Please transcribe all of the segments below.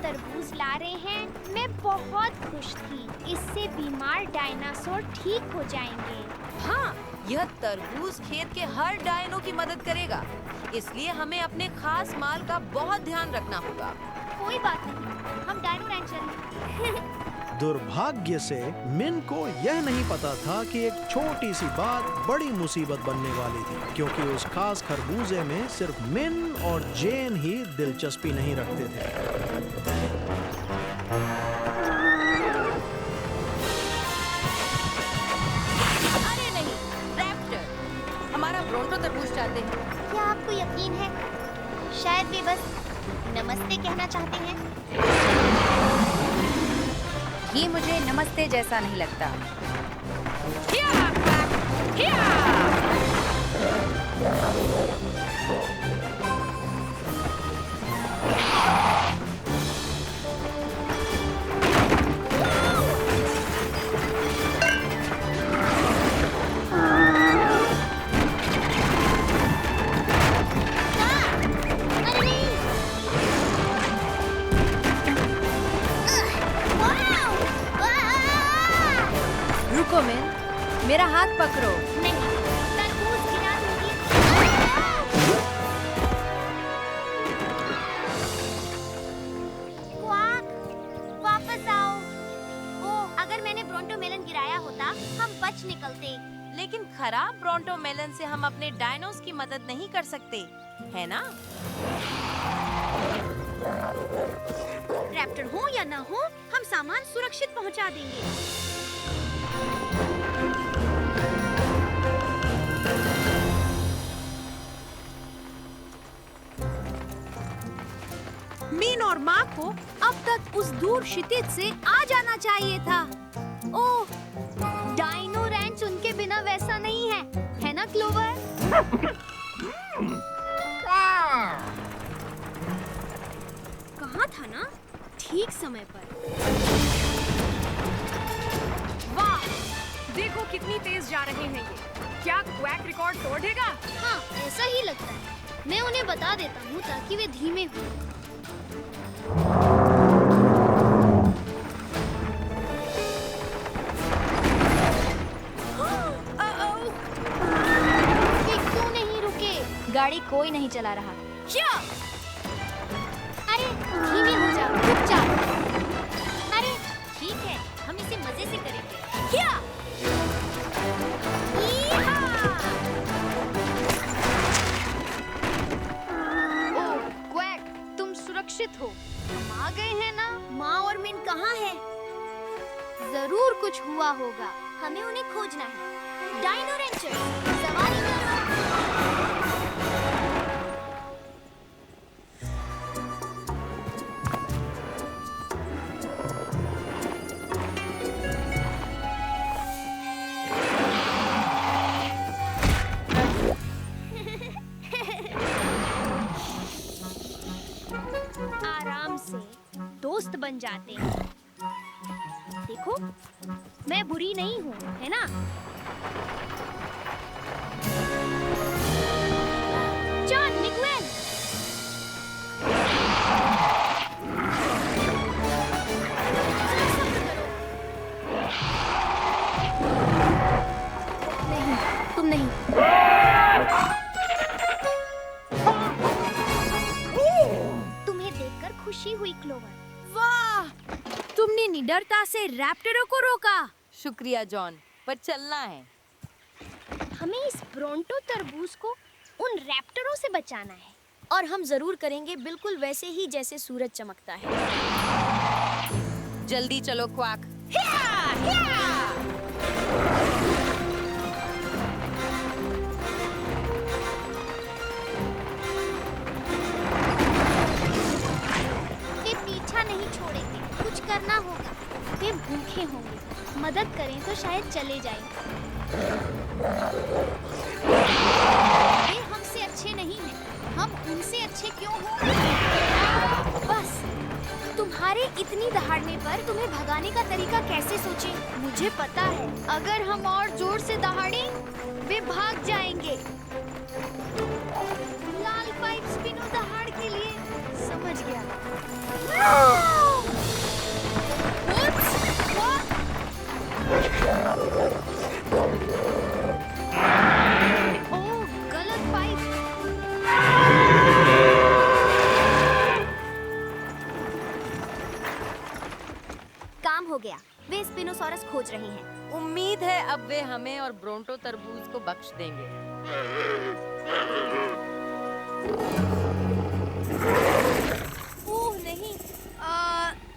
तरबूज ला रहे हैं। मैं बहुत खुश थी। इससे बीमार डायनासोर ठीक हो जाएंगे। हाँ, यह तरबूज खेत के हर डायनो की मदद करेगा, इसलिए हमें अपने खास माल का बहुत ध्यान रखना होगा। कोई बात नहीं, हम डायनो रैंचर हैं। दुर्भाग्य से मिन को यह नहीं पता था कि एक छोटी सी बात बड़ी मुसीबत बनने वाली थी, क्योंकि उस खास खरबूजे में सिर्फ मिन और जेन ही दिलचस्पी नहीं रखते थे। अरे नहीं, रैप्टर, हमारा ब्रोंटो तरबूज चाहते हैं। क्या आपको यकीन है? शायद वे बस नमस्ते कहना चाहते हैं। ये मुझे नमस्ते जैसा नहीं लगता। रुको मिन, मेरा हाथ पकड़ो। नहीं, तरबूज गिरा दूंगी। क्वाक, वापस आओ। ओह, अगर मैंने ब्रोंटो मेलन गिराया होता, हम बच निकलते। लेकिन खराब ब्रोंटो मेलन से हम अपने डायनोस की मदद नहीं कर सकते, है ना? रैप्टर हो या ना हो, हम सामान सुरक्षित पहुंचा देंगे। मीन और माँ को अब तक उस दूर क्षितिज से आ जाना चाहिए था। ओह, डायनो रैंच उनके बिना वैसा नहीं है ना क्लोवर? कहाँ था ना? ठीक समय पर। वाह! देखो कितनी तेज जा रहे हैं ये। क्या क्वैक रिकॉर्ड तोड़ देगा? हाँ, ऐसा ही लगता है। मैं उन्हें बता देता हूँ ताकि वे धीमे हों। वे क्यों नहीं रुके? गाड़ी कोई नहीं चला रहा। क्या? अरे धीमे हो जा, रुक जा। अरे ठीक है, हम इसे मजे से करेंगे। क्या? ओह, क्वैक, तुम सुरक्षित हो। हम आ गए हैं ना? माँ और मिन कहाँ हैं? जरूर कुछ हुआ होगा। हमें उन्हें खोजना है। डायनो रेंचर, सवारी करो। आराम से दोस्त बन जाते हैं। देखो, मैं बुरी नहीं हूँ, है ना? John, Nicole. नहीं, तुम नहीं। तुम्हें देखकर खुशी हुई क्लोवर। वाह! तुमने निडरता से रैप्टरों को रोका। शुक्रिया जॉन, पर चलना है। हमें इस ब्रोंटो तरबूज को उन रैप्टरों से बचाना है। और हम जरूर करेंगे, बिल्कुल वैसे ही जैसे सूरज चमकता है। जल्दी चलो क्वाक। वे पीछा नहीं छोड़ेंगे, कुछ करना होगा। वे भूखे होंगे, मदद करें तो शायद चले जाएं। वे हमसे अच्छे नहीं हैं, हम उनसे अच्छे क्यों हों? बस, तुम्हारे इतनी दहाड़ने पर तुम्हें भगाने का तरीका कैसे सोचें? मुझे पता है, अगर हम और जोर से दहाड़ें, वे भाग जाएंगे। लाल पाइप स्पिनो दहाड़ के लिए। समझ गया। ओह, गलत पाइप। काम हो गया। वे स्पिनोसॉरस खोज रहे हैं। उम्मीद है अब वे हमें और ब्रोंटो तरबूज को बख्श देंगे। ओह नहीं,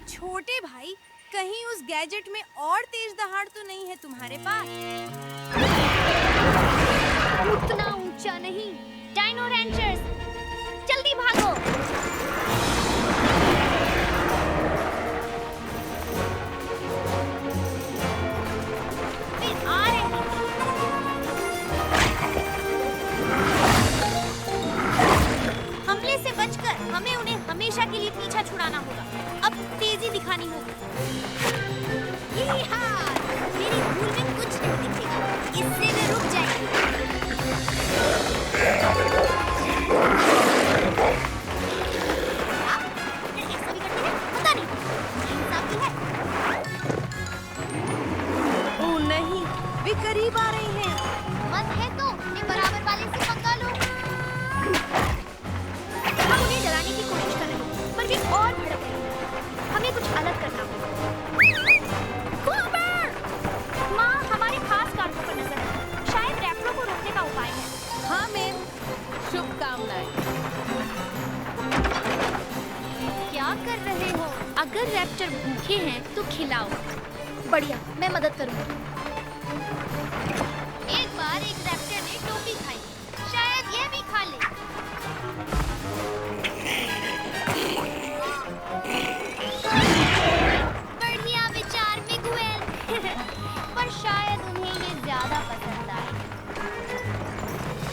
छोटे भाई, कहीं उस गैजेट में और तेज दहाड़ तो नहीं है तुम्हारे पास? उतना ऊंचा नहीं। डायनो रैंचर्स, जल्दी भागो। वे आ रहे हैं। हमले से बचकर हमें उन्हें हमेशा के लिए पीछा छुड़ाना होगा। अब तेजी दिखानी होगी। यही हाथ, मेरी धूल में कुछ नहीं दिखेगा। इससे वे रुक जाएंगे। ऐसा भी करते हैं? पता नहीं। इंसाफ भी है। ओह नहीं, वे करीब आ रहे हैं। मत है तो ये बराबर वाले से पंगा लो। हम उन्हें डराने की कोशिश कर रहे हैं, पर वे और भड़क रहे हैं। हमें कुछ अलग करना होगा। माँ, हमारे खास कारकों पर नजर है। शायद रैप्टरों को रोकने का उपाय है। हाँ मैम, शुभकामनाएं। क्या कर रहे हो? अगर रैप्टर भूखे हैं तो खिलाओ। बढ़िया, मैं मदद करूंगी। एक बार एक रैप्टर ने टोपी खाई। शायद ये भी खा ले। बढ़िया विचार मिगुएल। पर शायद उन्हें ये ज्यादा पसंद आए।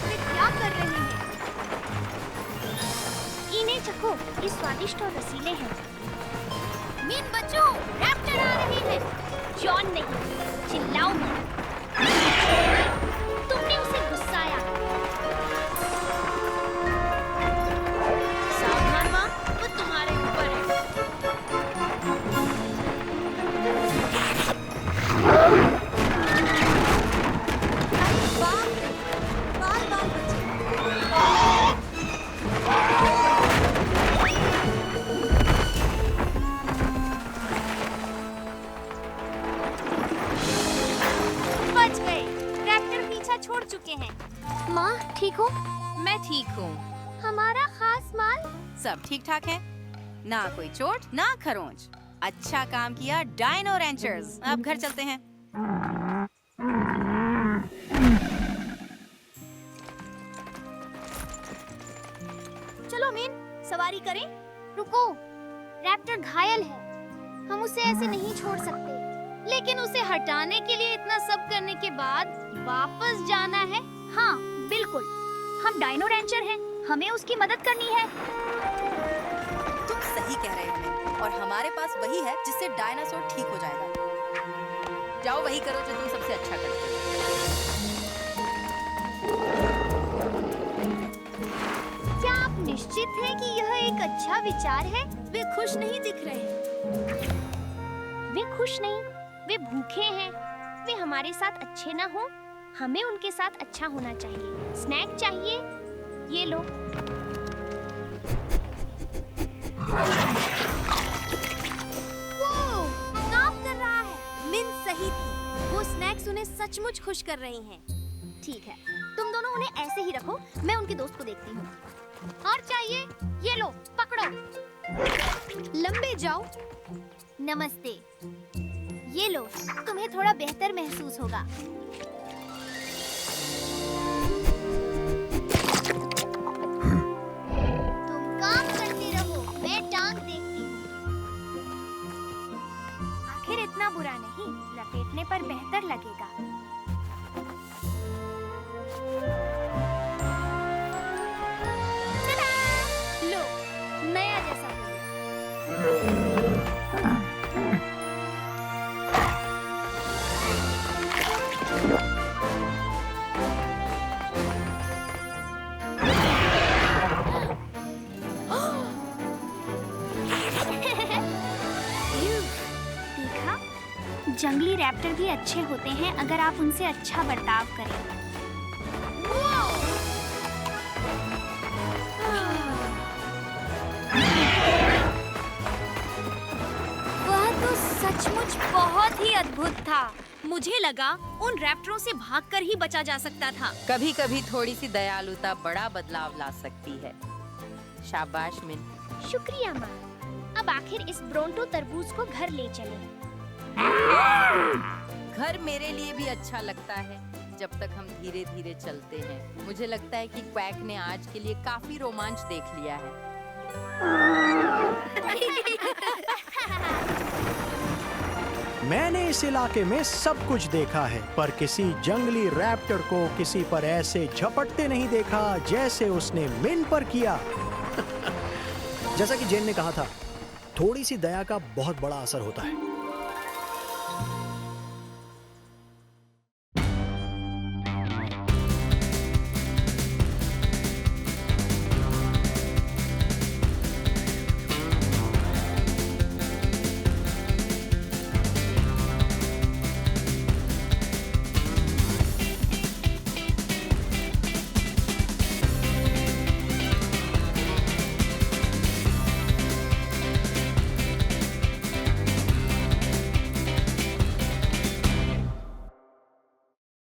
वे क्या कर रहे हैं? इन्हें चखो, ये स्वादिष्ट और रसीले हैं। मीन बच्चों, रैप्टर आ रहे हैं। जॉन नहीं, चिल्लाओ मत। तुमने उसे गुस्साया। सावधान माँ, वो तुम्हारे ऊपर है। बच गए। रैप्टर पीछा छोड़ चुके हैं। माँ, ठीक हो? मैं ठीक हूँ। हमारा खास माल? सब ठीक ठाक है, ना कोई चोट ना खरोंच। अच्छा काम किया डायनो रैंचर्स। अब घर चलते हैं। चलो मीन, सवारी करें। रुको, रैप्टर घायल है। हम उसे ऐसे नहीं छोड़ सकते। लेकिन उसे हटाने के लिए इतना सब करने के बाद वापस जाना है। हाँ, बिल्कुल। हम डायनो रैंचर हैं। हमें उसकी मदद करनी है। तुम सही कह रहे हो और हमारे पास वही है जिससे डायनासोर ठीक हो जाएगा। जाओ वही करो जो तुम सबसे अच्छा करते हो। क्या आप निश्चित हैं कि यह एक अच्छा विचार है? वे खुश नहीं दिख रहे। वे खुश नहीं, वे भूखे हैं। वे हमारे साथ अच्छे ना हो। हमें उनके साथ अच्छा होना चाहिए। स्नैक चाहिए? ये लो। वो काम कर रहा है। मिन सही थी। वो स्नैक्स उन्हें सचमुच खुश कर रही हैं। ठीक है, तुम दोनों उन्हें ऐसे ही रखो। मैं उनके दोस्त को देखती हूँ। और चाहिए? ये लो, पकड़ो। लंबे जाओ। नमस्ते। ये लो, तुम्हें थोड़ा बेहतर महसूस होगा। तुम काम करते रहो, मैं टांग देखती हूँ। आखिर इतना बुरा नहीं, लपेटने पर बेहतर लगेगा। tada! लो, नया जैसा हो गया। जंगली रैप्टर भी अच्छे होते हैं अगर आप उनसे अच्छा बर्ताव करें। वह तो सचमुच बहुत ही अद्भुत था। मुझे लगा उन रैप्टरों से भागकर ही बचा जा सकता था। कभी कभी थोड़ी सी दयालुता बड़ा बदलाव ला सकती है। शाबाश मिन। शुक्रिया माँ। अब आखिर इस ब्रोंटो तरबूज को घर ले चले। घर मेरे लिए भी अच्छा लगता है जब तक हम धीरे धीरे चलते हैं। मुझे लगता है कि क्वैक ने आज के लिए काफी रोमांच देख लिया है। मैंने इस इलाके में सब कुछ देखा है, पर किसी जंगली रैप्टर को किसी पर ऐसे झपटते नहीं देखा जैसे उसने मिन पर किया। जैसा कि जेन ने कहा था, थोड़ी सी दया का बहुत बड़ा असर होता है।